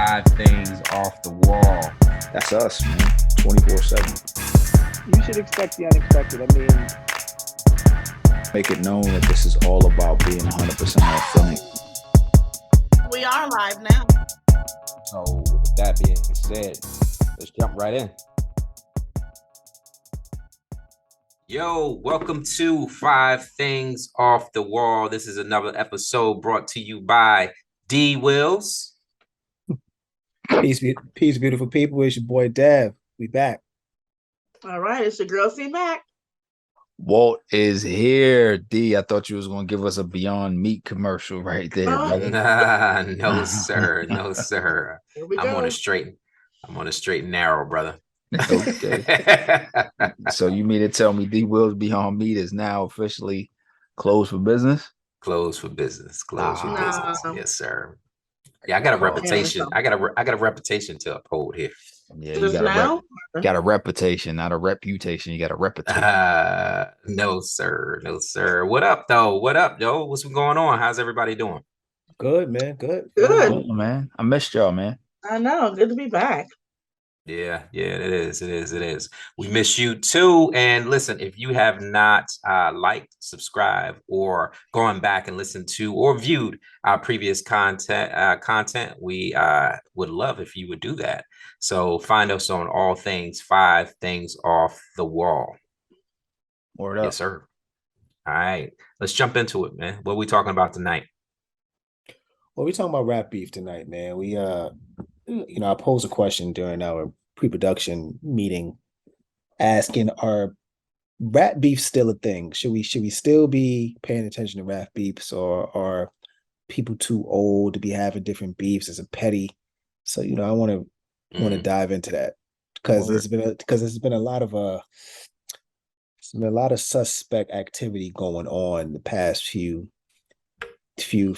Five things off the wall. That's us, man. 24/7. You should expect the unexpected. I mean, Make it known that this is all about being 100% authentic. We are live now. So, with that being said, let's jump right in. Yo, welcome to Five Things Off the Wall. This is another episode brought to you by D Wills. peace, beautiful people. It's your boy Dev. We back. All right, it's your girl C Mac. Walt is here. D, I thought you was gonna give us a Beyond Meat commercial right there, brother. Nah, no sir, no sir. Here we I'm go. on a straight and narrow, brother. Okay. So you mean to tell me D Will's Beyond Meat is now officially closed for business? Closed for business. Closed for No. business. Yes, sir. Yeah, I got a reputation. I got a reputation to uphold here. Yeah, you Just got now? got a reputation, not a reputation. You got a reputation. No, sir. No, sir. What up, though? What up, yo? What's going on? How's everybody doing? Good, man. Good. Good. Oh, man. I missed y'all, man. I know. Good to be back. Yeah, it is. We miss you too. And listen, if you have not liked, subscribed, or gone back and listened to or viewed our previous content, we would love if you would do that. So find us on all things Five Things Off the Wall. Word up. Yes, sir. All right, let's jump into it, man. What are we talking about tonight? Well, we talking about rap beef tonight, man. We I posed a question during our pre-production meeting asking, are rap beef still a thing? Should we still be paying attention to rap beefs, or are people too old to be having different beefs? Is it petty? So, I want to dive into that because there's been a lot of suspect activity going on the past few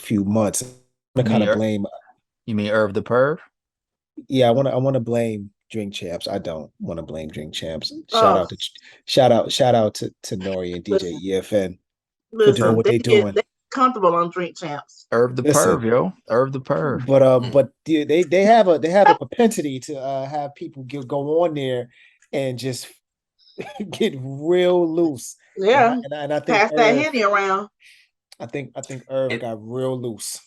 months. I'm gonna kind of blame. You mean Irv the Perv? Yeah, I want to blame Drink Champs. I don't want to blame Drink Champs. Oh. Shout out to Nori and DJ EFN for doing what they're doing. They're comfortable on Drink Champs. Irv the Perv, yo. Irv the Perv. But they have a propensity to have people go on there and just get real loose. Yeah, and I think pass that Henny around. I think Irv got real loose.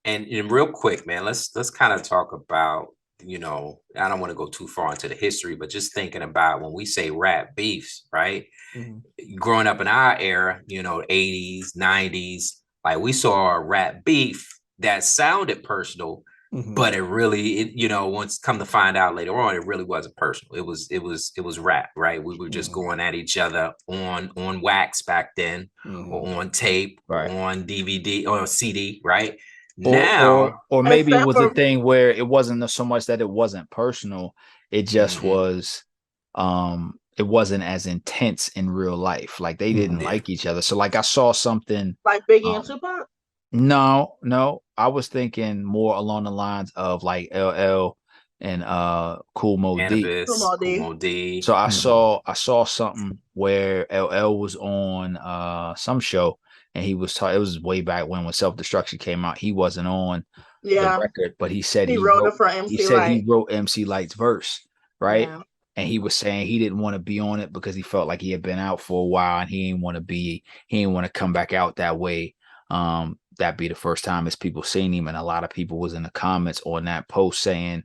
And real quick, man, let's kind of talk about, I don't want to go too far into the history, but just thinking about when we say rap beefs, right? Mm-hmm. Growing up in our era, 80s, 90s, like we saw a rap beef that sounded personal, mm-hmm. but it really, once come to find out later on, it really wasn't personal. It was rap, right? We were just mm-hmm. going at each other on wax back then, mm-hmm. or on tape, right. on DVD or CD, right? Or maybe it was a thing where it wasn't so much that it wasn't personal, it just mm-hmm. was it wasn't as intense in real life. Like they didn't mm-hmm. like each other. So like I saw something like Biggie and Tupac. No, I was thinking more along the lines of like LL and Cool Mo D. So I saw something where LL was on some show. And he was it was way back when Self-Destruction came out. He wasn't on the record, but he said he wrote it for MC Light. He wrote MC Light's verse, right? Yeah. And he was saying he didn't want to be on it because he felt like he had been out for a while and he didn't want to come back out that way. That'd be the first time as people seen him. And a lot of people was in the comments on that post saying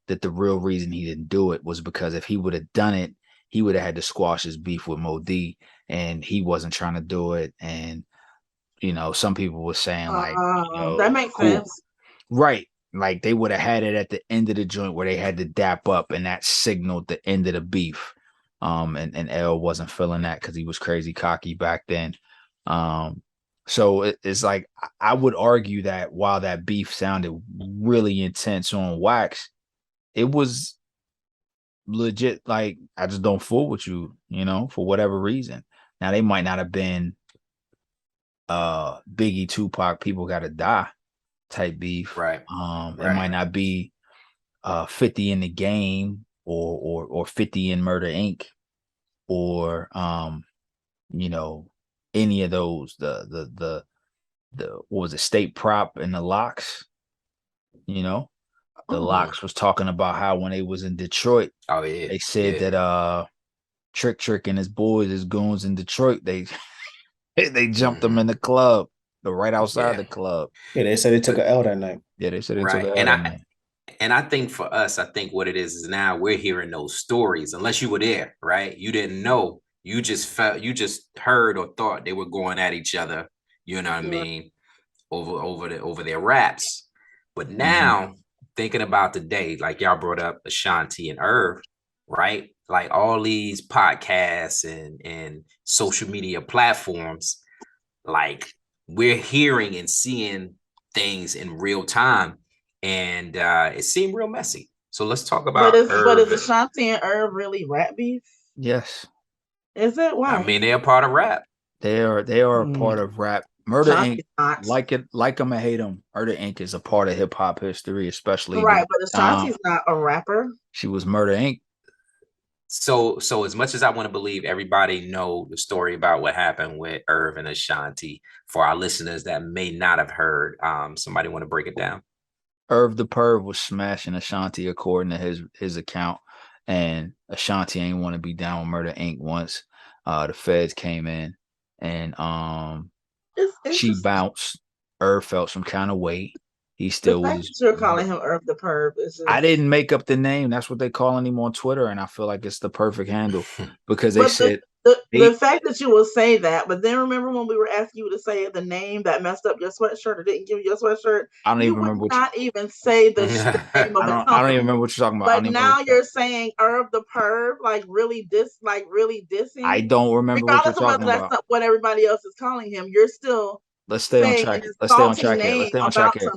that the real reason he didn't do it was because if he would have done it, he would have had to squash his beef with Mo D, and he wasn't trying to do it. And some people were saying like, that makes sense. Right. Like they would have had it at the end of the joint where they had to dap up and that signaled the end of the beef. And L wasn't feeling that because he was crazy cocky back then. So it's like, I would argue that while that beef sounded really intense on wax, it was legit. Like, I just don't fool with you, for whatever reason. Now they might not have been Biggie, Tupac, people gotta die type beef. Right. It might not be 50 in the game or 50 in Murder Inc. or any of those, the what was it, State Prop and the Locks, the Locks was talking about how when they was in Detroit, they said that Trick and his boys, his goons in Detroit, they jumped them in the club, right outside the club. Yeah, they said they took an L that night. Yeah, they said they took an L that night. And I think for us, I think what it is now we're hearing those stories. Unless you were there, right? You didn't know. You just heard or thought they were going at each other. You know what I mean? Over their raps. But now thinking about the day, like y'all brought up Ashanti and Irv, right? Like all these podcasts and social media platforms, like we're hearing and seeing things in real time. And it seemed real messy. So let's talk about But is Ashanti and Irv really rap beef? Yes. Is it? Why? I mean, they're a part of rap. They are a part of rap. Murder Inc. Like them or hate them. Murder Inc. is a part of hip hop history, especially right. But Ashanti's not a rapper. She was Murder Inc. So as much as I want to believe everybody know the story about what happened with Irv and Ashanti, for our listeners that may not have heard, somebody want to break it down? Irv the Perv was smashing Ashanti according to his account, and Ashanti ain't want to be down with Murder Inc. once the feds came in, and she bounced. Irv felt some kind of weight. He still was. You're calling him Irv the Perv. I didn't make up the name. That's what they calling him on Twitter, and I feel like it's the perfect handle because they said the fact that you will say that. But then remember when we were asking you to say the name that messed up your sweatshirt or didn't give you your sweatshirt? I don't even remember. Not even say the name of the company. I don't even remember what you're talking about. But now you're saying Irv the Perv, really dissing. I don't remember what you're talking about. That's not what everybody else is calling him. You're still. Let's stay on track. Let's stay on track here. Let's stay on track here.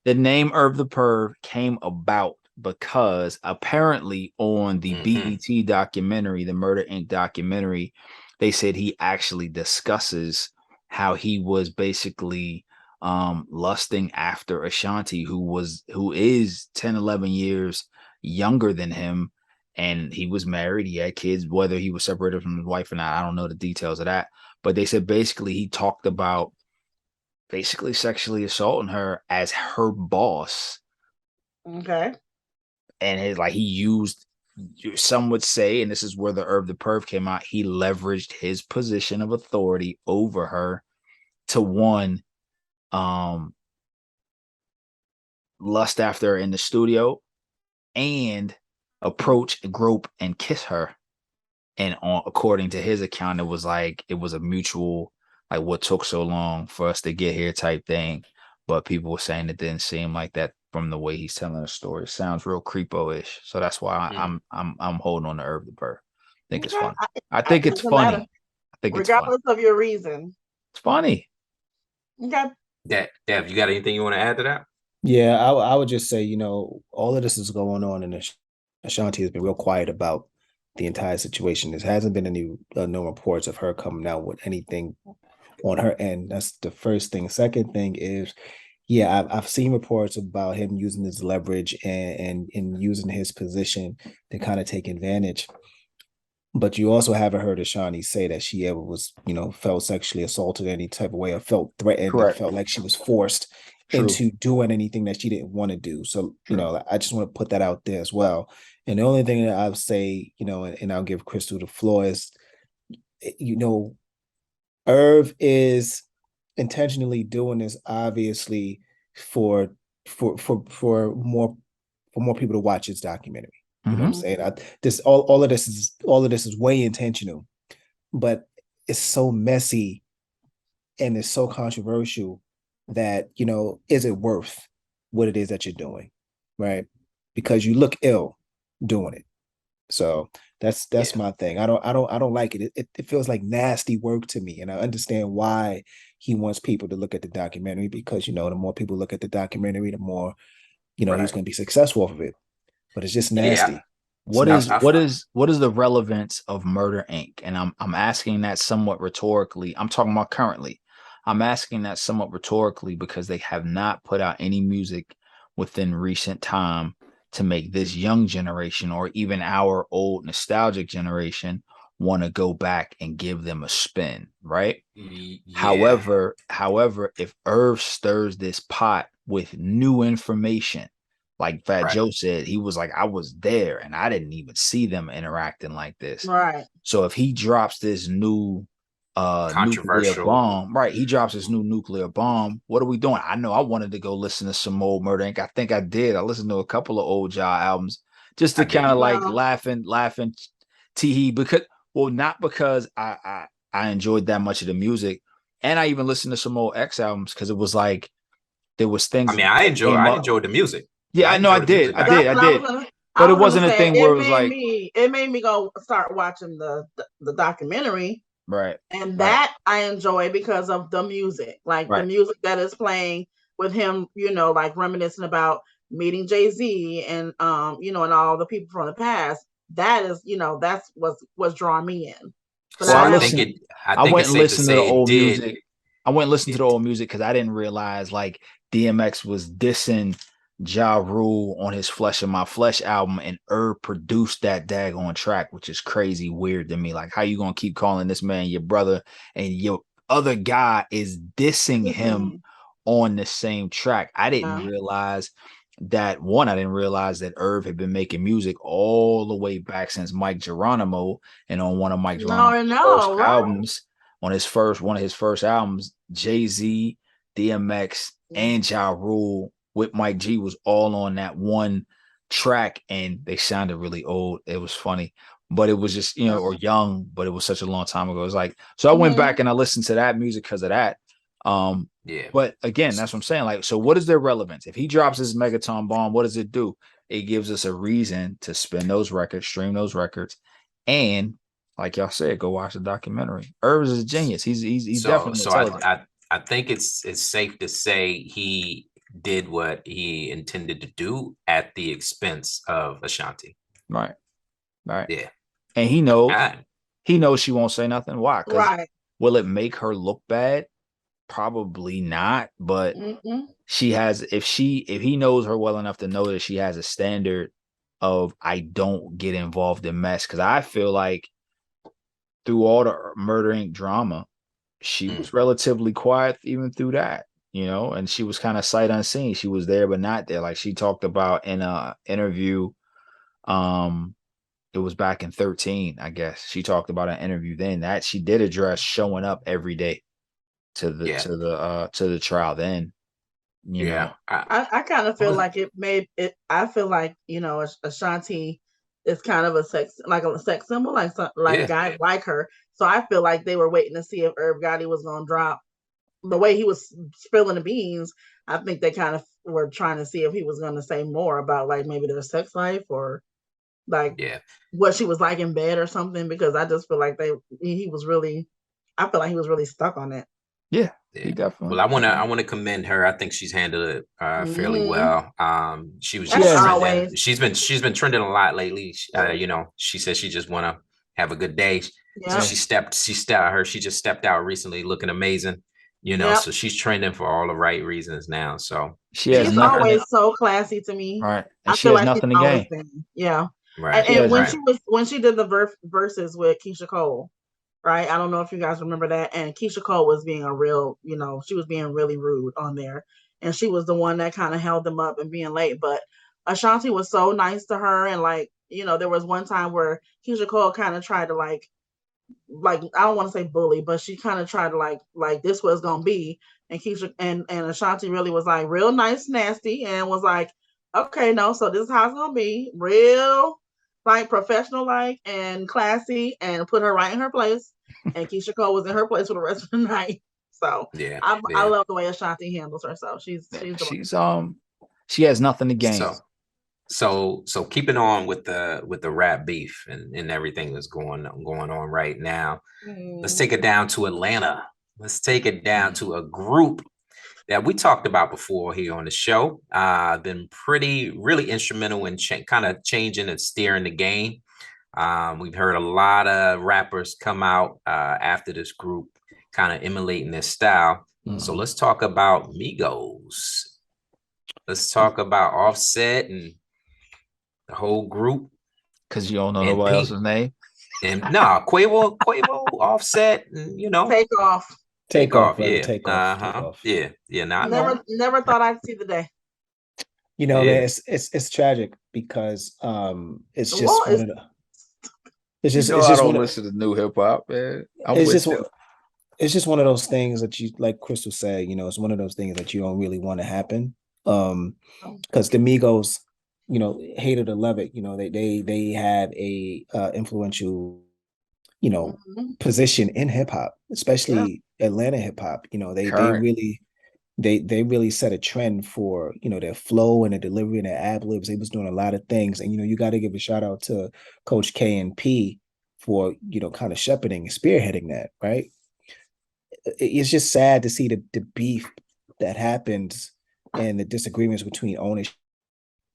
The name Irv the Perv came about because apparently on the BET documentary, the Murder Inc. documentary, they said he actually discusses how he was basically lusting after Ashanti, who is 10, 11 years younger than him. And he was married. He had kids, whether he was separated from his wife or not. I don't know the details of that. But they said basically he talked about basically sexually assaulting her as her boss. Okay. And he used, some would say, and this is where the Irv the Perv came out, he leveraged his position of authority over her to lust after her in the studio and approach, grope, and kiss her. And according to his account, it was a mutual, what took so long for us to get here type thing. But people were saying it didn't seem like that from the way he's telling the story. It sounds real creepo-ish. So that's why I'm holding on to Irv the Perv. I think it's funny. I think it's funny. I think it's funny. Regardless of your reason. It's funny. Okay. Dev, you got anything you want to add to that? Yeah, I would just say, all of this is going on, and Ashanti has been real quiet about the entire situation. There hasn't been any no reports of her coming out with anything on her end. That's the first thing. Second thing is, yeah, I've seen reports about him using his leverage and using his position to kind of take advantage. But you also haven't heard Ashanti say that she ever was, felt sexually assaulted any type of way or felt threatened or felt like she was forced into doing anything that she didn't want to do. So, I just want to put that out there as well. And the only thing that I would say, and I'll give Crystal the floor is, Irv is intentionally doing this obviously for more people to watch his documentary. You know what I'm saying? All of this is way intentional, but it's so messy and it's so controversial that, is it worth what it is that you're doing? Right? Because you look ill doing it. So that's my thing. I don't like it. It feels like nasty work to me. And I understand why he wants people to look at the documentary, because, the more people look at the documentary, the more, he's going to be successful off of it. But it's just nasty. Yeah. What is the relevance of Murder Inc.? And I'm asking that somewhat rhetorically. I'm talking about currently. I'm asking that somewhat rhetorically because they have not put out any music within recent time to make this young generation or even our old nostalgic generation want to go back and give them a spin, right? Yeah. However, if Irv stirs this pot with new information, like Fat Joe said, he was like, I was there and I didn't even see them interacting like this. Right. So if he drops this new nuclear bomb, right? He drops this new nuclear bomb. What are we doing? I know I wanted to go listen to some old Murder Inc. I think I did. I listened to a couple of old Ja albums just to kind of like laughing tee because not because I enjoyed that much of the music. And I even listened to some old X albums because it was like there was things. I mean, I enjoyed the music. Yeah, I know I did. I did. But it wasn't a thing where it was like it made me go start watching the documentary. Right. And that I enjoy because of the music. Like the music that is playing with him, you know, like reminiscing about meeting Jay-Z and you know, and all the people from the past. That is, you know, that's what's drawing me in. But so I went and listened to the old music. I went and listened to the old music because I didn't realize like DMX was dissing Ja Rule on his Flesh of My Flesh album, and Irv produced that daggone track, which is crazy weird to me. Like, how you gonna keep calling this man your brother and your other guy is dissing him on the same track? I didn't realize that. I didn't realize that Irv had been making music all the way back since Mike Geronimo, and on one of Mike Geronimo's first albums, on one of his first albums, Jay-Z, DMX, and Ja Rule with Mike G was all on that one track, and they sounded really old. It was funny, but it was just, you know, or young, but it was such a long time ago. It was like, so I went back and I listened to that music because of that. But again, that's what I'm saying. Like, so what is their relevance? If he drops his Megaton bomb, what does it do? It gives us a reason to spin those records, stream those records, and like y'all said, go watch the documentary. Irv is a genius. He's definitely intelligent. I think it's safe to say he did what he intended to do at the expense of Ashanti. Right. Yeah. And he knows she won't say nothing. Why? Because will it make her look bad? Probably not. But she has, if he knows her well enough to know that she has a standard of, I don't get involved in mess. Because I feel like through all the Murder Inc. drama, she was relatively quiet even through that, you know, and she was kind of sight unseen. She was there, but not there. Like she talked about in a interview, it was back in 13, I guess. She talked about an interview then that she did address showing up every day to the trial then. You know, I kind of feel like I feel like, you know, Ashanti is kind of a sex symbol, like guys like her. So I feel like they were waiting to see if Irv Gotti was going to drop. The way he was spilling the beans, I think they kind of were trying to see if he was going to say more about like maybe their sex life or like what she was like in bed or something, because I just feel like he was really stuck on it. Yeah, he definitely. Well, I want to commend her. I think she's handled it fairly well. She's been trending a lot lately. You know, she said she just want to have a good day. So she just stepped out recently looking amazing. You know, so she's trending for all the right reasons now. So she's always so classy to me. Right. And she has nothing to gain. Yeah. Right. And when she did the verses with Keisha Cole, right? I don't know if you guys remember that. And Keisha Cole was being she was being really rude on there. And she was the one that kind of held them up and being late. But Ashanti was so nice to her. And like, you know, there was one time where Keisha Cole kind of tried to like, I don't want to say bully, but she kind of tried to like this was going to be. And Keisha and Ashanti really was like real nice, nasty, and was like, okay, no, so this is how it's going to be. Real like professional, like, and classy, and put her right in her place. And Keisha Cole was in her place for the rest of the night. So I love the way Ashanti handles herself. She has nothing to gain. So keeping on with the rap beef and everything that's going on right now. Let's take it down to Atlanta. Let's take it down to a group that we talked about before here on the show. Been really instrumental in kind of changing and steering the game. We've heard a lot of rappers come out after this group, kind of emulating their style. So let's talk about Migos. Let's talk about Offset and the whole group. Because you don't know nobody else's name. And Quavo, Offset, and, you know, Take off. Yeah. Take off. Yeah. Never thought I'd see the day. You know, man, it's tragic because it's just one of the. It's just I don't listen to new hip hop, man. It's just one of those things that you, like Crystal said, you know, it's one of those things that you don't really want to happen. Because the Migos, you know, hate it or love it, you know, they had a influential, you know, position in hip hop, especially Atlanta hip hop. You know, they really set a trend for, you know, their flow and their delivery and their ad libs. They was doing a lot of things, and you know, you got to give a shout out to Coach K and P for, you know, kind of shepherding and spearheading that, right? It's just sad to see the beef that happens and the disagreements between ownership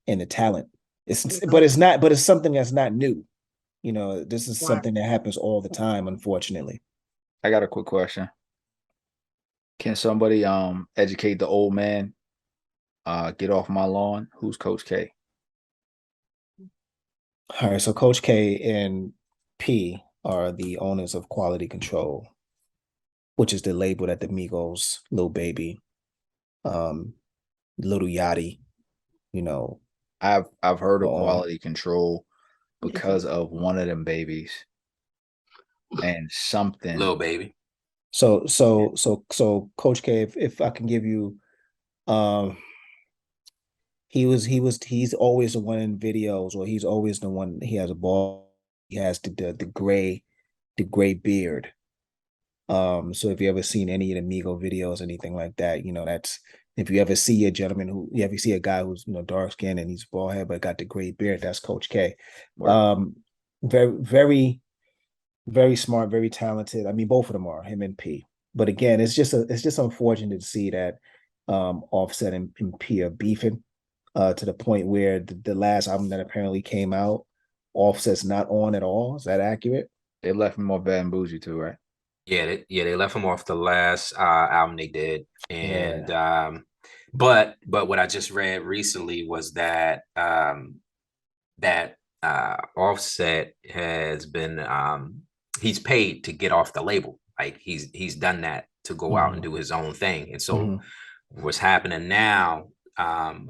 and the talent. But it's something that's not new. You know, this is something that happens all the time, unfortunately. I got a quick question. Can somebody educate the old man? Get off my lawn. Who's Coach K? All right, so Coach K and P are the owners of Quality Control, which is the label that the Migos, Lil Baby, Little Yachty, you know. I've heard of Quality Control because of one of them babies and something. Lil Baby. So Coach K, if I can give you, he's always the one in videos, or he's always the one. He has a ball. He has the gray beard. So if you ever seen any of the Migo videos, anything like that, you know, that's, if you ever see a gentleman you see a guy who's, you know, dark skinned and he's bald head but got the gray beard, that's Coach K. Very, very, very smart, very talented. I mean, both of them are, him and P. But again, it's just unfortunate to see that Offset and P are beefing to the point where the last album that apparently came out, Offset's not on at all. Is that accurate? They left him more Bad and Bougie too, right? Yeah, they left him off the last album they did, and but what I just read recently was that Offset has been he's paid to get off the label. Like he's done that to go out and do his own thing. And so what's happening now,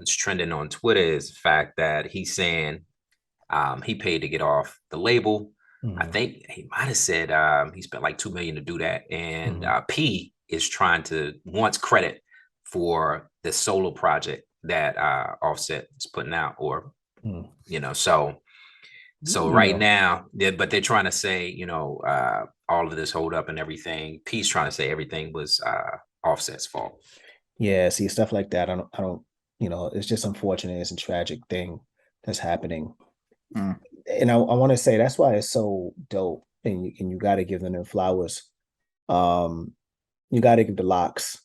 it's trending on Twitter, is the fact that he's saying he paid to get off the label. I think he might have said he spent like $2 million to do that. And P is wants credit for the solo project that Offset is putting out, or you know, so right now, but they're trying to say, you know, all of this hold up and everything. P's trying to say everything was Offset's fault. Yeah, see, stuff like that. I don't, you know, it's just unfortunate. It's a tragic thing that's happening. And I want to say that's why it's so dope, and you got to give them their flowers. You got to give the Locks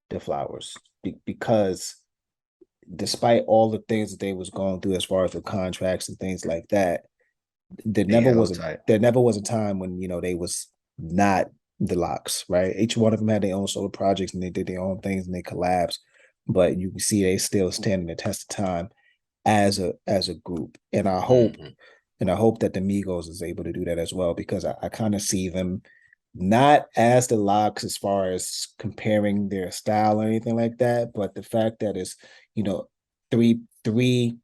their flowers because despite all the things that they was going through as far as the contracts and things like that, there never was a time when, you know, they was not the Locks, right? Each one of them had their own solo projects and they did their own things and they collabs, but you can see they still standing the test of time as a group. And I hope that the Migos is able to do that as well, because I kind of see them not as the Locks as far as comparing their style or anything like that, but the fact that it's, you know, three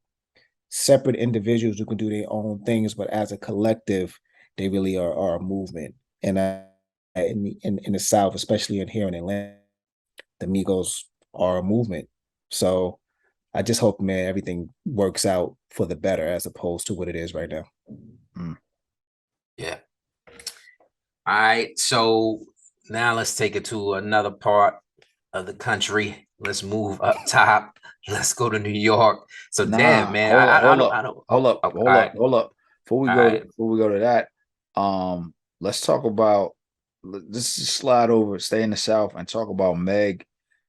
separate individuals who can do their own things, but as a collective, they really are a movement. And in the South, especially in here in Atlanta, the Migos are a movement. So I just hope, man, everything works out for the better as opposed to what it is right now. Yeah. All right. So now let's take it to another part of the country. Let's move up top. Let's go to New York. So damn, man, hold up. Before we go to that, let's talk about, let's just slide over, stay in the South and talk about Meg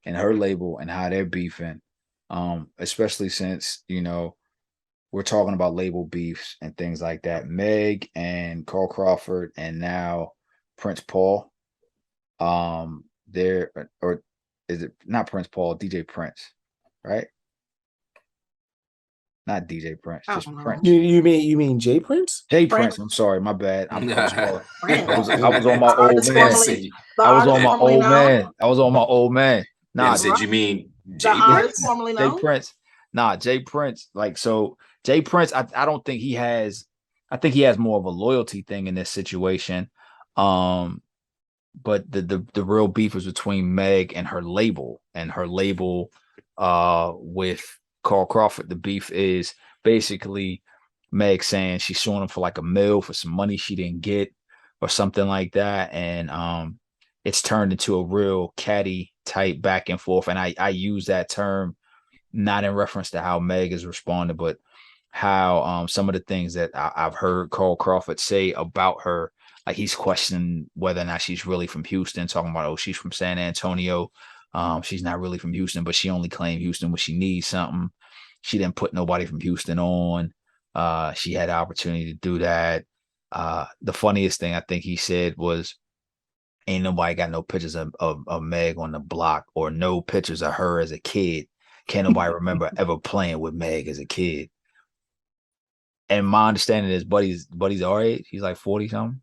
and her label and how they're beefing. Especially since, you know, we're talking about label beefs and things like that. Meg and Carl Crawford and now Prince Paul. There, or is it not Prince Paul, DJ Prince, right? Not DJ Prince, just Prince. You mean Jay Prince? Jay Prince. I'm sorry, my bad. I was on my old man. I was on my old man. Nah, said you mean Jay Prince. Nah, Jay Prince, Jay Prince, I don't think he has. I think he has more of a loyalty thing in this situation. But the real beef was between Meg and her label, with Carl Crawford. The beef is basically Meg saying she's suing him for like $1 million for some money she didn't get or something like that. And it's turned into a real catty type back and forth. And I use that term not in reference to how Meg has responded, but how some of the things that I've heard Carl Crawford say about her, like he's questioning whether or not she's really from Houston, talking about, oh, she's from San Antonio. She's not really from Houston, but she only claimed Houston when she needs something. She didn't put nobody from Houston on. She had the opportunity to do that. The funniest thing I think he said was, ain't nobody got no pictures of Meg on the block or no pictures of her as a kid. Can't nobody remember ever playing with Meg as a kid. And my understanding is buddy's our age. He's like 40 something.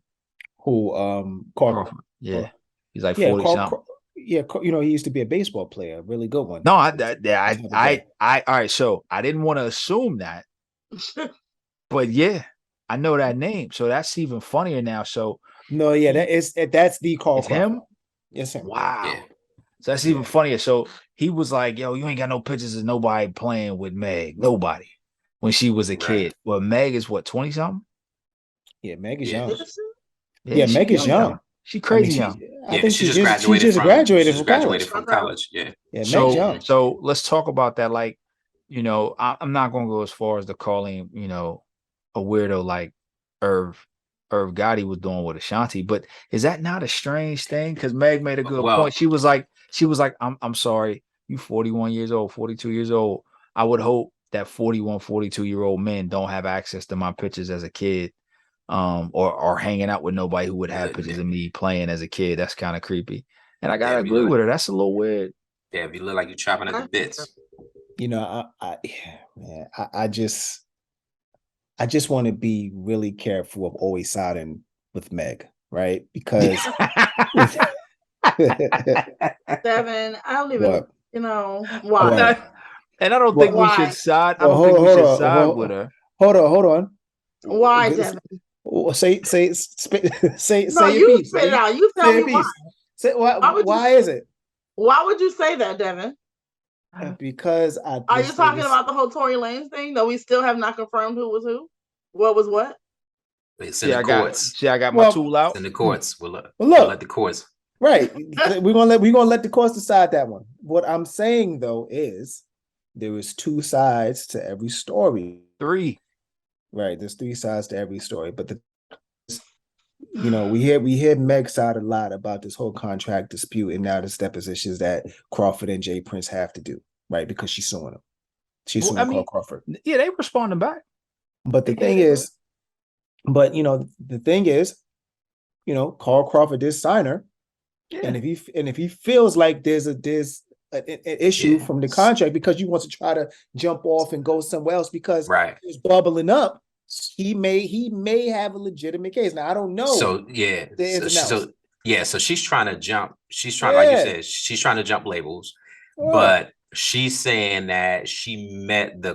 Who Carl? Yeah. He's like 40 something. Yeah, he used to be a baseball player, a really good one. No, all right. So I didn't want to assume that. But yeah, I know that name. So that's even funnier now. So no, yeah, that's the Carl Crawford. Him? Yes, him. Wow. Yeah. So that's even funnier. So he was like, yo, you ain't got no pictures of nobody playing with Meg. Nobody. When she was a kid. Well, Meg is what, 20 something? Yeah, Meg is young. Yeah, Meg is young. She crazy young. I think she just graduated from college. Yeah. Meg's young. So let's talk about that. Like, I'm not gonna go as far as to call him, a weirdo like Irv Gotti was doing with Ashanti, but is that not a strange thing? Because Meg made a good point. She was like, I'm sorry, you 41 years old, 42 years old. I would hope that 41, 42-year-old men don't have access to my pictures as a kid, or hanging out with nobody who would have pictures of me playing as a kid. That's kind of creepy. And I gotta agree with her. That's a little weird. Yeah, if you look like you're chopping at the bits. I just want to be really careful of always siding with Meg, right? Because Devin, I don't even why. And I don't think we should side. I don't think we should side with her. Hold on. Why, Devin? Say no, you piece. Spit it out. You tell me why. Why is it? Why would you say that, Devin? Because are you talking about the whole Tory Lanez thing that we still have not confirmed who was who? What was what? It's in the courts. I got my tool out. It's in the courts. We'll let the courts. Right. we're gonna let the courts decide that one. What I'm saying though is there is 2 sides to every story. 3. Right. There's 3 sides to every story. But we hear Meg's side a lot about this whole contract dispute and now the depositions that Crawford and Jay Prince have to do, right? Because she's suing him. She's suing Carl Crawford. Yeah, they responding back. But the thing is, Carl Crawford did sign her. Yeah. And if he feels like there's an issue from the contract because you want to try to jump off and go somewhere else because it's bubbling up, he may have a legitimate case. Now I don't know. So she's trying to jump. She's trying, like you said, she's trying to jump labels, but she's saying that she met the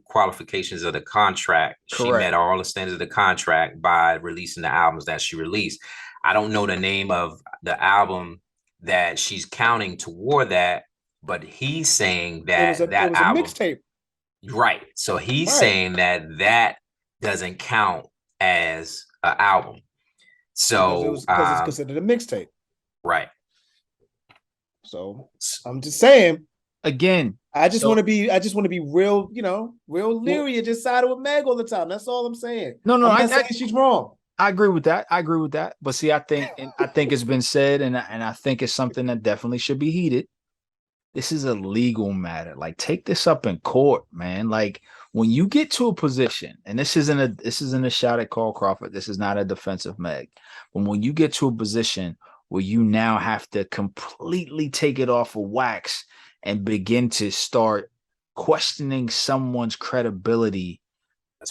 qualifications of the contract. Correct. She met all the standards of the contract by releasing the albums that she released. I don't know the name of the album that she's counting toward that, but he's saying that that album, a mixtape. Right. So he's saying that doesn't count as an album. So because it's considered a mixtape. Right. So I'm just saying. Again, I just want to be real, real leery and just side with Meg all the time. That's all I'm saying. No, I'm not saying she's wrong. I agree with that. But see, I think it's been said, and I think it's something that definitely should be heeded. This is a legal matter. Like, take this up in court, man. Like, when you get to a position, and this isn't a shot at Carl Crawford. This is not a defense of Meg. But when you get to a position where you now have to completely take it off of wax and begin to start questioning someone's credibility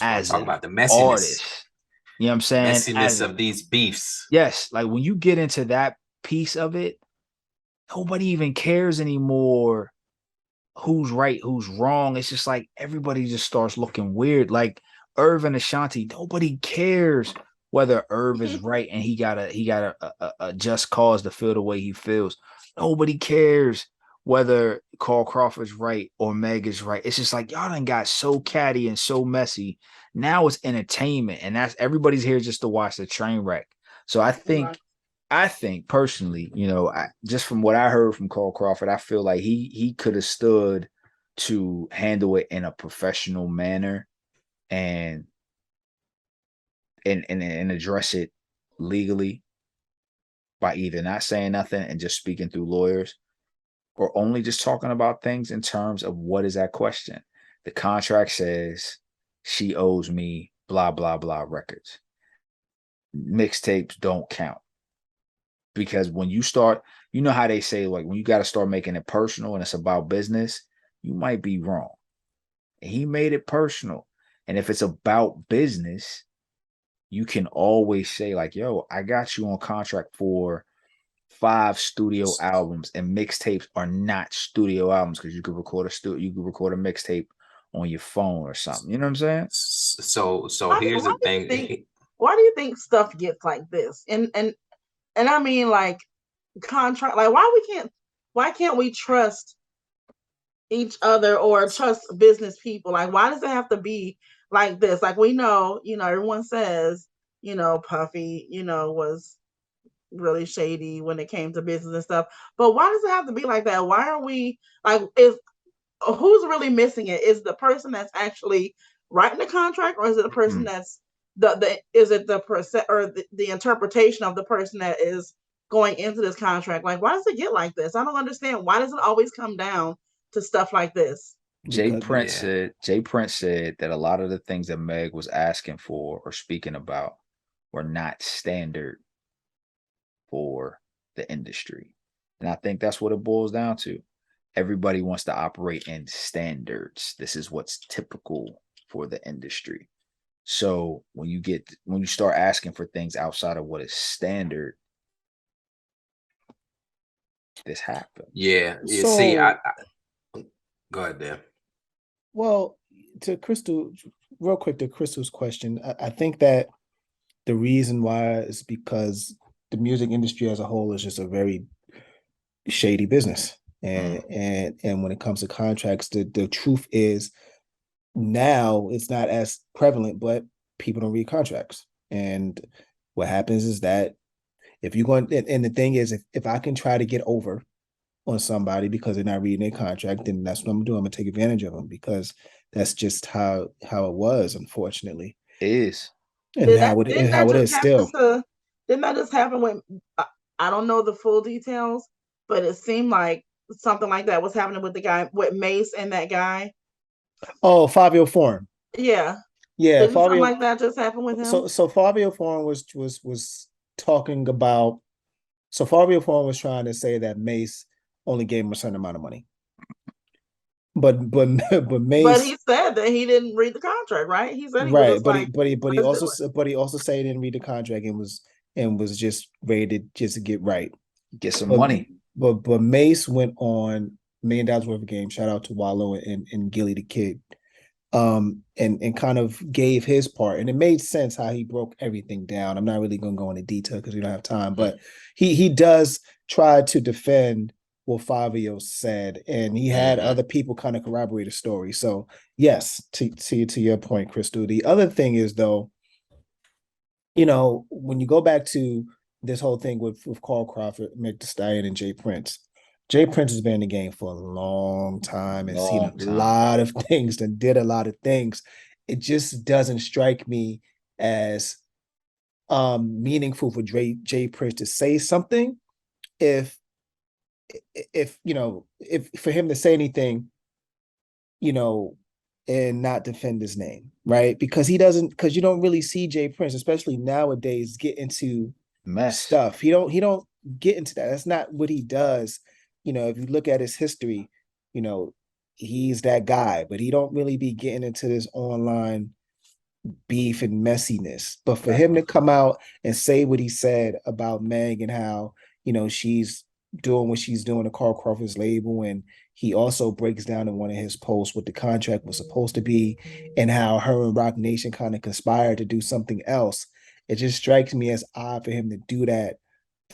as an about the messiness. Artist. You know what I'm saying? Messiness of these beefs. Yes. Like when you get into that piece of it, nobody even cares anymore who's right, who's wrong. It's just like everybody just starts looking weird. Like Irv and Ashanti, nobody cares whether Irv is right and he got a just cause to feel the way he feels. Nobody cares whether Carl Crawford's right or Meg is right. It's just like y'all done got so catty and so messy. Now it's entertainment, and that's everybody's here just to watch the train wreck. So I think personally, just from what I heard from Carl Crawford, I feel like he could have stood to handle it in a professional manner and address it legally by either not saying nothing and just speaking through lawyers, or only just talking about things in terms of what is that question. The contract says she owes me blah, blah, blah records. Mixtapes don't count. Because when you start, you know how they say, like, when you got to start making it personal and it's about business, you might be wrong. And he made it personal. And if it's about business, you can always say, like, yo, I got you on contract for 5 studio albums, and mixtapes are not studio albums because you could record a mixtape on your phone or something. You know what I'm saying? So here's the thing. Why do you think stuff gets like this? And I mean, like, contract, like, why can't we trust each other or trust business people? Like, why does it have to be like this? Like, we know, everyone says, Puffy, was really shady when it came to business and stuff. But why does it have to be like that? Why are we like, who's really missing it? Is the person that's actually writing the contract, or is it the person that's is it the percent or the interpretation of the person that is going into this contract? Like, why does it get like this? I don't understand. Why does it always come down to stuff like this? Jay Prince said that a lot of the things that Meg was asking for or speaking about were not standard for the industry. And I think that's what it boils down to. Everybody wants to operate in standards. This is what's typical for the industry. So when you start asking for things outside of what is standard, this happens. Yeah. So, see, I go ahead, Dan. Well, real quick to Crystal's question, I think that the reason why is because the music industry as a whole is just a very shady business. And when it comes to contracts, the truth is now it's not as prevalent, but people don't read contracts. And what happens is that if you're going, and the thing is, if I can try to get over on somebody because they're not reading their contract, then that's what I'm doing. I'm gonna take advantage of them because that's just how it was, unfortunately. It is. And how it is still. Didn't that just happen when I don't know the full details, but it seemed like something like that was happening with the guy, with Mace and that guy. Oh, Fabio Foreign. Yeah. Yeah. Fabio, something like that just happened with him. So Fabio Foreign was talking about. So Fabio Foreign was trying to say that Mace only gave him a certain amount of money. But Mace. But he said that he didn't read the contract, right? He said he right, was but he also said he didn't read the contract and was just ready to just get some money. But Mace went on $1 million worth of game. Shout out to Wallow and Gilly the Kid, and kind of gave his part, and it made sense how he broke everything down. I'm not really going to go into detail because we don't have time, but he does try to defend what Fabio said, and he had other people kind of corroborate the story. So yes, to your point, Crystal. The other thing is, though, when you go back to this whole thing with Carl Crawford, Meg Thee Stallion, and Jay Prince has been in the game for a long time and seen a lot of things and did a lot of things. It just doesn't strike me as meaningful for Jay Prince to say something if for him to say anything, and not defend his name, right? Because you don't really see Jay Prince, especially nowadays, get into stuff. He don't get into that. That's not what he does. If you look at his history, he's that guy, but he don't really be getting into this online beef and messiness. But for him to come out and say what he said about Meg and how, she's doing what she's doing to Carl Crawford's label, and He also breaks down in one of his posts what the contract was supposed to be and how her and Rock Nation kind of conspired to do something else. It just strikes me as odd for him to do that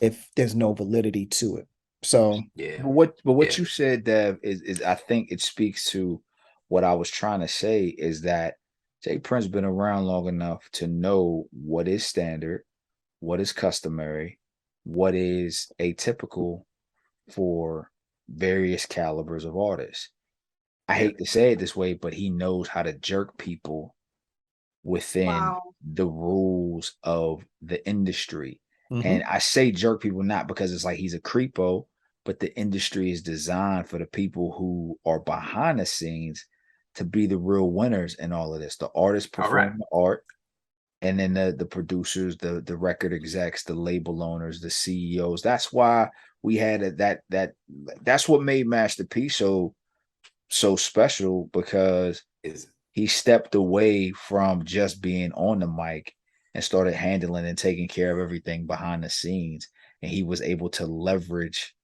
if there's no validity to it. So yeah. But what you said, Dev, is I think it speaks to what I was trying to say is that Jay Prince been around long enough to know what is standard, what is customary, what is atypical for various calibers of artists. I hate to say it this way, but he knows how to jerk people within the rules of the industry. And I say jerk people not because it's like he's a creepo, but the industry is designed for the people who are behind the scenes to be the real winners in all of this. The artists perform the art, and then the producers, the record execs, the label owners, the CEOs. That's why we had that's what made Master P so special, because he stepped away from just being on the mic and started handling and taking care of everything behind the scenes. And he was able to leverage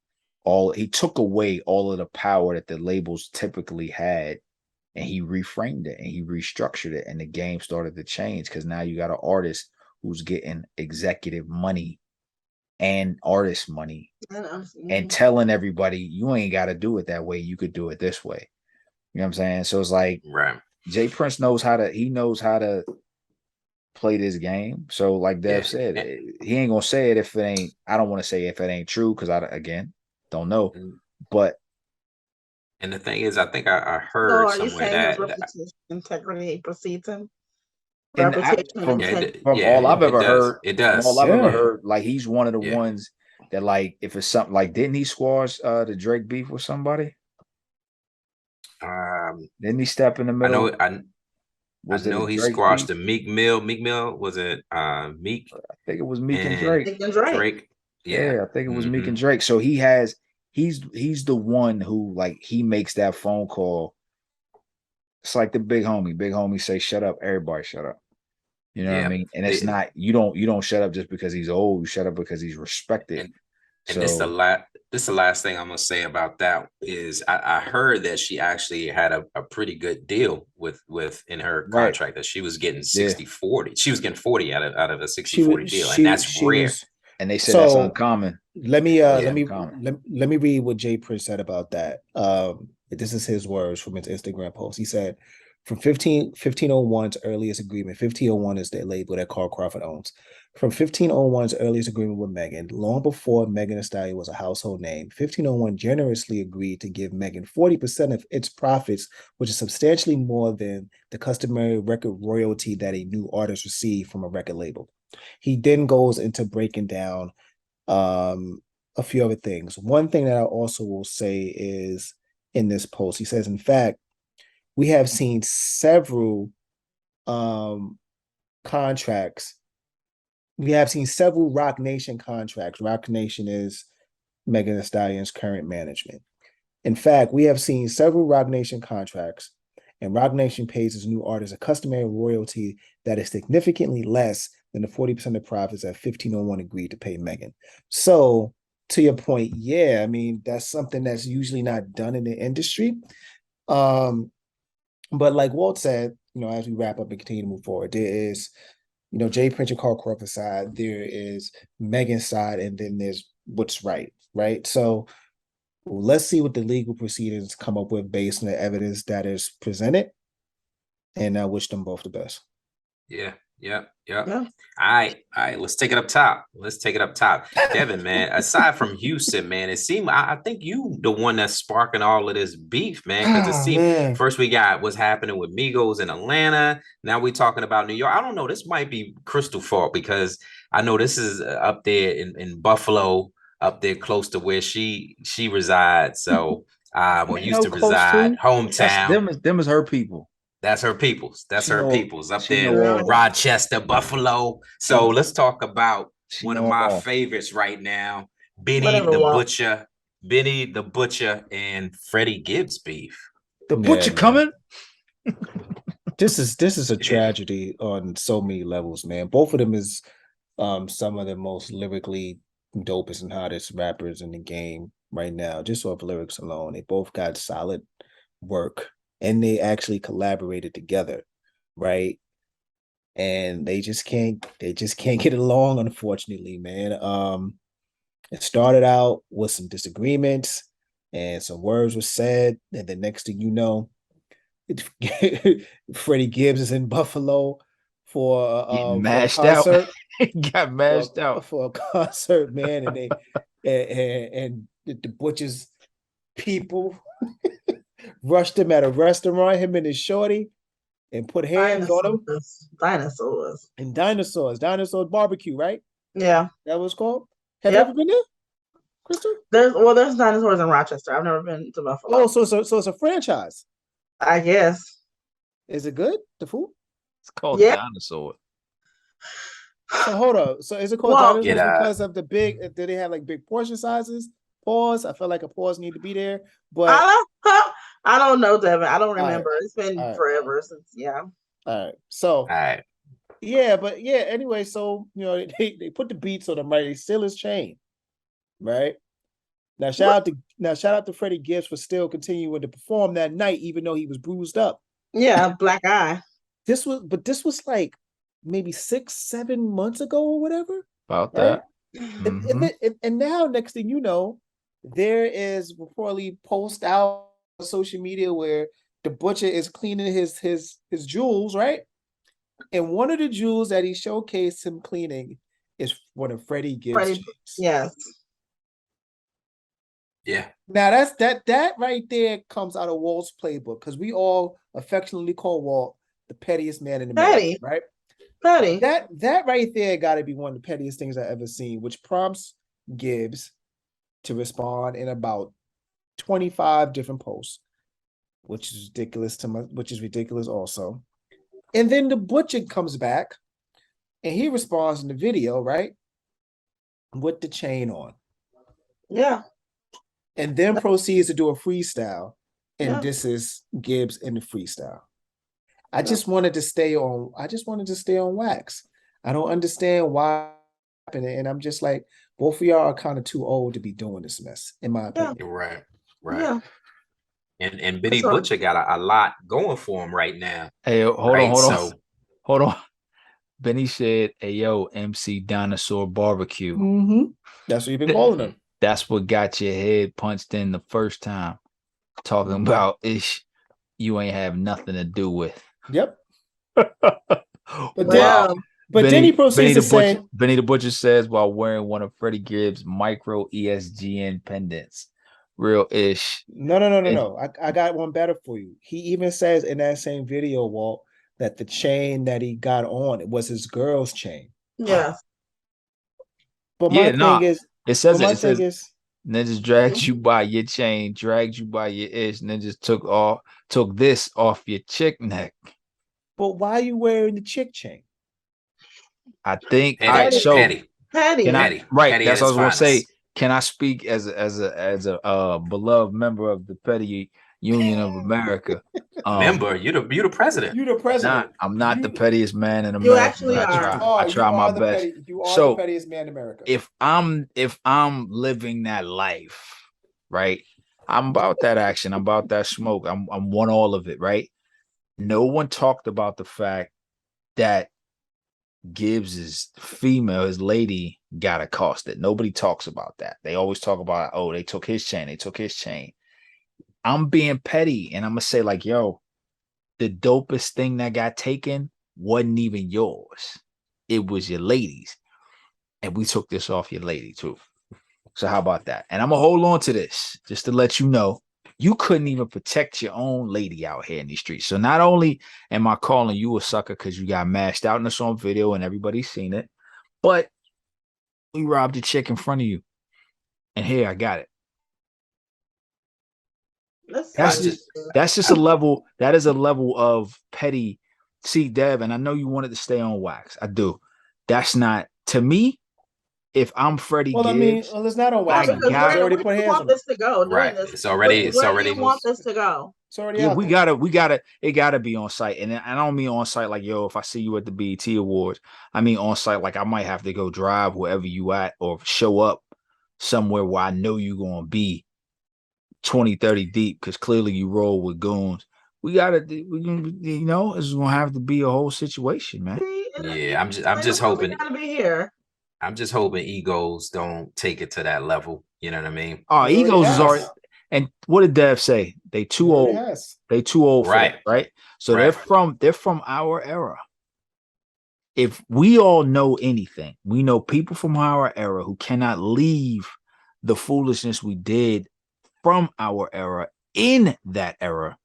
he took away all of the power that the labels typically had, and he reframed it and he restructured it. And the game started to change because now you got an artist who's getting executive money and artist money and telling everybody, you ain't got to do it that way. You could do it this way. You know what I'm saying? So it's like, Jay Prince knows how to play this game. So like Dev said, he ain't gonna say it if it ain't. I don't want to say if it ain't true because I don't know. But and the thing is, I think I heard somewhere that reputation integrity precedes him. From all I've ever heard, it does. From all I've ever heard, like he's one of the ones that, like, if it's something like, didn't he squash the Drake beef with somebody? Didn't he step in the middle? I know he squashed the Meek Mill. Meek Mill, was it Meek? I think it was Meek and Drake. Drake. Yeah, I think it was Meek and Drake. So he's the one who, like, he makes that phone call. It's like the big homie. Big homie say, "Shut up, everybody, shut up." You know what I mean? And it's not, you don't shut up just because he's old. You shut up because he's respected. And this the last thing I'm gonna say about that is I heard that she actually had a pretty good deal with in her contract, that she was getting 60-40. She was getting 40 out of a 60-40 deal, and that's rare. And they said that's uncommon. Let me read what Jay Prince said about that. This is his words from his Instagram post. He said, from 1501's earliest agreement, 1501 is the label that Carl Crawford owns. From 1501's earliest agreement with Megan, long before Megan Thee Stallion was a household name, 1501 generously agreed to give Megan 40% of its profits, which is substantially more than the customary record royalty that a new artist receives from a record label. He then goes into breaking down a few other things. One thing that I also will say is, in this post, he says, in fact, we have seen several contracts. We have seen several Rock Nation contracts. Rock Nation is Megan Thee Stallion's current management. In fact, we have seen several Rock Nation contracts, and Rock Nation pays its new artists a customary royalty that is significantly less than the 40% of profits that 1501 agreed to pay Megan. So, to your point, yeah, I mean, that's something that's usually not done in the industry. But like Walt said, as we wrap up and continue to move forward, there is, Jay Prince and Carl Crawford's side, there is Megan's side, and then there's what's right? So let's see what the legal proceedings come up with based on the evidence that is presented, and I wish them both the best. Yeah. All right. Let's take it up top. Devin, man, aside from Houston, man, it seemed, I think you the one that's sparking all of this beef, man. Because it seemed first we got what's happening with Migos in Atlanta. Now we're talking about New York. I don't know. This might be Crystal fault, because I know this is up there in Buffalo, up there close to where she resides. So used to reside, hometown. Them is her people. That's her peoples. That's her peoples up there, Rochester, Buffalo. So let's talk about one of my favorites right now, Benny the Butcher and Freddie Gibbs beef. The Butcher coming. This is a tragedy on so many levels, man. Both of them is some of the most lyrically dopest and hottest rappers in the game right now, just off lyrics alone. They both got solid work, and they actually collaborated together, right? And they just can't get along, unfortunately, man. It started out with some disagreements and some words were said, and the next thing you know, Freddie Gibbs is in Buffalo for a mashed out. concert. Got mashed out for a concert, man, and the Butch's people rushed him at a restaurant, him and his shorty, and put hands on him. Dinosaurs. And dinosaurs barbecue, right? Yeah. That was called? Have you ever been there, Crystal? There's dinosaurs in Rochester. I've never been to Buffalo. Oh, so it's a franchise. I guess. Is it good? The food? It's called Dinosaur. So hold up. So is it called dinosaurs because of the big? Do they have like big portion sizes? Pause. I feel like a pause need to be there, but I don't know, Devin. I don't remember. Right. It's been forever since. Yeah. All right. So. All right. Yeah, but yeah. Anyway, so they put the beats on him, right? They steal his chain, right? Now shout out to Freddie Gibbs for still continuing to perform that night, even though he was bruised up. Yeah, black eye. This was like maybe 6-7 months ago or whatever. About that. And now, next thing you know, there is reportedly post out on social media where the Butcher is cleaning his jewels, right? And one of the jewels that he showcased him cleaning is one of Freddie Gibbs' chains. Yes. Yeah. Now that right there comes out of Walt's playbook, because we all affectionately call Walt the pettiest man in America, right? Petty. That right there got to be one of the pettiest things I've ever seen, which prompts Gibbs to respond in about 25 different posts, which is ridiculous also. And then the Butcher comes back and he responds in the video, right? With the chain on. Yeah. And then proceeds to do a freestyle. And this is Gibbs in the freestyle. I just wanted to stay on wax. I don't understand why it happened. And I'm just like, both of y'all are kind of too old to be doing this mess, in my opinion. Right. Yeah. And Benny Butcher got a lot going for him right now. Hey, hold on. Benny said, "Hey, yo, MC Dinosaur Barbecue." Mm-hmm. That's what you've been calling him. That's what got your head punched in the first time. Talking about you ain't have nothing to do with. Yep. Then he proceeds to say, Benny the Butcher says while wearing one of Freddie Gibbs' micro ESGN pendants. Real ish. No. I got one better for you. He even says in that same video, Walt, that the chain that he got on, it was his girl's chain. Yeah. But my thing is, Ninjas dragged you by your chain, dragged you by your ish, and then just took this off your chick neck. But why are you wearing the chick chain? I think Patty. Right, that's what I was gonna say. Can I speak as a beloved member of the Petty Union of America? Member, you're the president. You're the president. I'm not the pettiest man in America. You actually are. I try my best. You are the pettiest man in America. If I'm living that life, right? I'm about that action. I'm about that smoke. I'm want all of it, right? No one talked about the fact that Gibbs' female, his lady, got accosted. Nobody talks about that. They always talk about, oh, they took his chain. I'm being petty, and I'm gonna say, like, yo, the dopest thing that got taken wasn't even yours. It was your lady's. And we took this off your lady too. So how about that? And I'm gonna hold on to this just to let you know you couldn't even protect your own lady out here in these streets. So not only am I calling you a sucker because you got mashed out in this on video and everybody's seen it, but we robbed a chick in front of you. And here, I got it. That's just a level. That is a level of petty. See, Dev, and I know you wanted to stay on wax. I do. That's not, to me, if I'm Freddie Gibbs. I mean, it's not on wax. Already put hands on this to go. Right. It's already. Want this to go? It's already. Yeah, we gotta. It gotta be on site, and I don't mean on site like, yo, if I see you at the BET Awards. I mean on site like I might have to go drive wherever you at or show up somewhere where I know you're gonna be 20, 30 deep because clearly you roll with goons. We gotta, it's gonna have to be a whole situation, man. Yeah, I'm just hoping. Gotta be here. I'm just hoping egos don't take it to that level. You know what I mean? Oh, egos is already. And what did Dev say? They too old. They too old for that, right? So they're from our era. If we all know anything, we know people from our era who cannot leave the foolishness we did from our era in that era.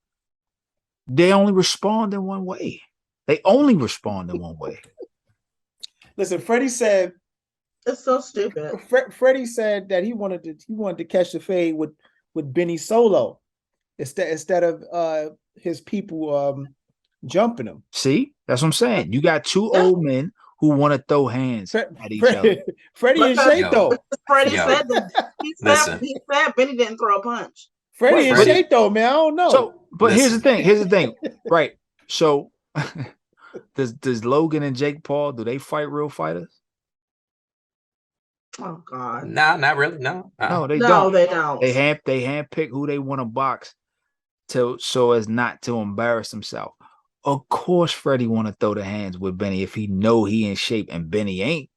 They only respond in one way. They only respond in one way. Listen, Freddie said it's so stupid. Freddie said that he wanted to catch the fade with Benny Solo instead of his people jumping him. See, that's what I'm saying. You got two old men who want to throw hands at each other. Freddie and Shato. Freddie said that he said Benny didn't throw a punch. Freddie and Shato, man, I don't know. So, but here's the thing. Right. So does Logan and Jake Paul, do they fight real fighters? Oh God. Nah, not really. No. No, they don't. They handpick who they want to box so as not to embarrass himself. Of course, Freddie want to throw the hands with Benny if he know he in shape and Benny ain't.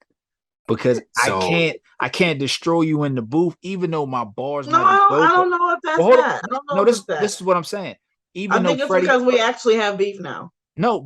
Because I can't destroy you in the booth, even though my bars. No, I don't know if that's that. I don't know. This is what I'm saying. I think it's because we actually have beef now. No,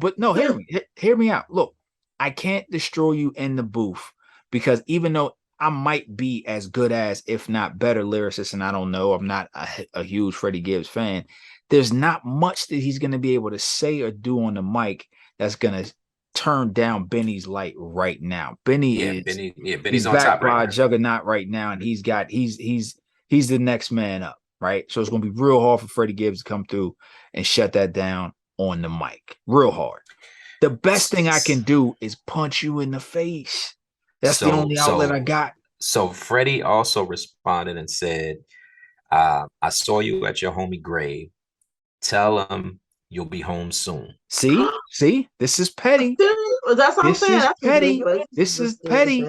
hear me out. Look, I can't destroy you in the booth because even though I might be as good as, if not better, lyricist, and I don't know, I'm not a huge Freddie Gibbs fan. There's not much that he's going to be able to say or do on the mic that's going to turn down Benny's light right now. Benny's on top by a juggernaut right now, and he's the next man up, right? So it's going to be real hard for Freddie Gibbs to come through and shut that down on the mic. Real hard. The best thing I can do is punch you in the face. That's the only outlet I got. So Freddie also responded and said, I saw you at your homie grave. Tell him you'll be home soon. See, this is petty. That's what I'm saying. That's petty. Ridiculous. This is petty.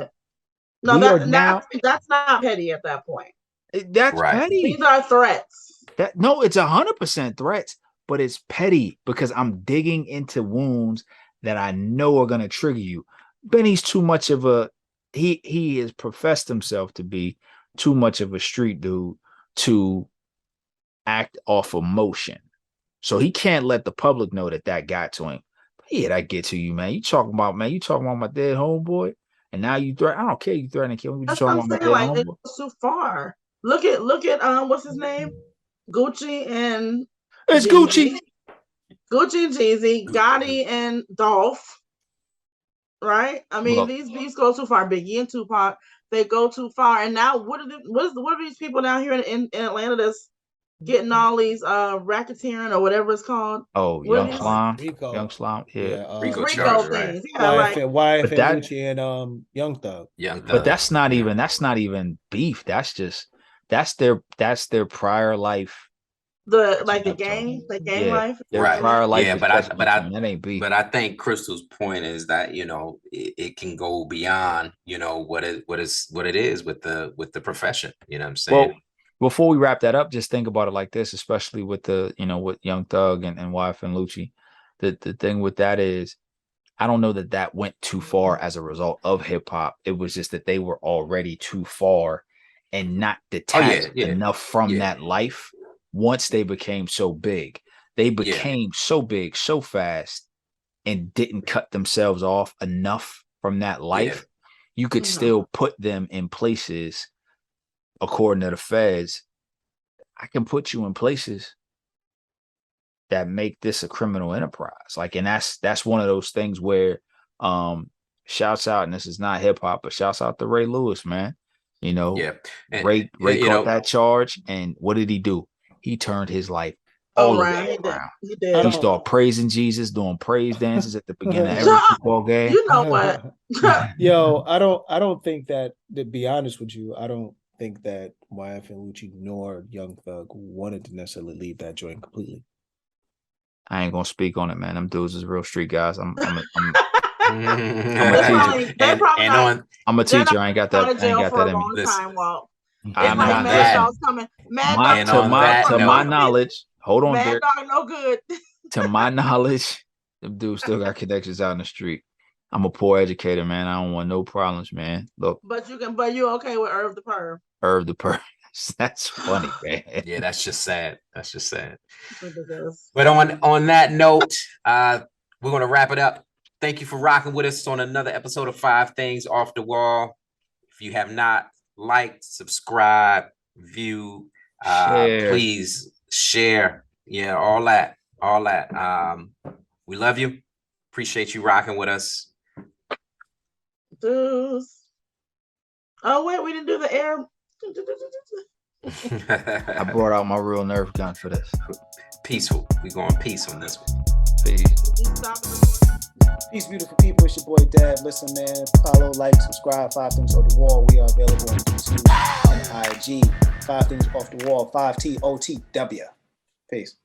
No, that's not petty at that point. That's petty. These are threats. It's 100% threats, but it's petty because I'm digging into wounds that I know are gonna trigger you. Benny's too much of a he has professed himself to be too much of a street dude to act off emotion. So he can't let the public know that got to him. But yeah, that get to you, man. You talking about my dead homeboy, and now you threaten. I don't care. You threatening to kill me. You talking about my dead homeboy? It's too far. Look at what's his name? Gucci and it's Jeezy. Gucci and Jeezy, Gotti and Dolph. Right? I mean, these beats go too far. Biggie and Tupac, they go too far. And now what are these people down here in Atlanta that's getting all these racketeering or whatever it's called? Oh, Young Slime, yeah. Rico things. Right. Yeah, YF and Gucci and Young Thug. But that's not even beef. That's their prior life. The gang life. Right. Prior life. Yeah, that ain't beef. But I think Crystal's point is that it can go beyond what it is with the profession. You know what I'm saying? Well, before we wrap that up, just think about it like this, especially with with Young Thug and YF and Lucci. The thing with that is, I don't know that went too far as a result of hip hop. It was just that they were already too far and not detached enough from that life. Once they became so big, they became so big so fast and didn't cut themselves off enough from that life. You could still put them in places. According to the feds, I can put you in places that make this a criminal enterprise. And that's one of those things where shouts out, and this is not hip hop, but shouts out to Ray Lewis, man. And Ray caught that charge, and what did he do? He turned his life all around. He did. He started praising Jesus, doing praise dances at the beginning of every football game. You know what? Yo, I don't think that, to be honest with you, I don't think that YF and Lucci nor Young Thug wanted to necessarily leave that joint completely. I ain't gonna speak on it, man. Them dudes is real street guys. I'm a teacher. I ain't got that. I ain't got that in me. I'm not To my knowledge, hold on, Mad Dog, no good. To my knowledge, them dudes still got connections out in the street. I'm a poor educator, man. I don't want no problems, man. Look. But you okay with Irv the Perv? Irv the Perv. That's funny, man. Yeah, that's just sad. That's just sad. But on that note, we're gonna wrap it up. Thank you for rocking with us on another episode of 5 Things Off the Wall. If you have not liked, subscribe, view, please share. Yeah, all that. We love you. Appreciate you rocking with us. Deuce. Oh wait, we didn't do the air. I brought out my real Nerf gun for this. Peaceful. We going peace on this one. Peace, beautiful people. It's your boy Dad. Listen, man. Follow, like, subscribe. 5 Things Off the Wall. We are available on YouTube and IG. 5 Things Off the Wall. 5TOTW. Peace.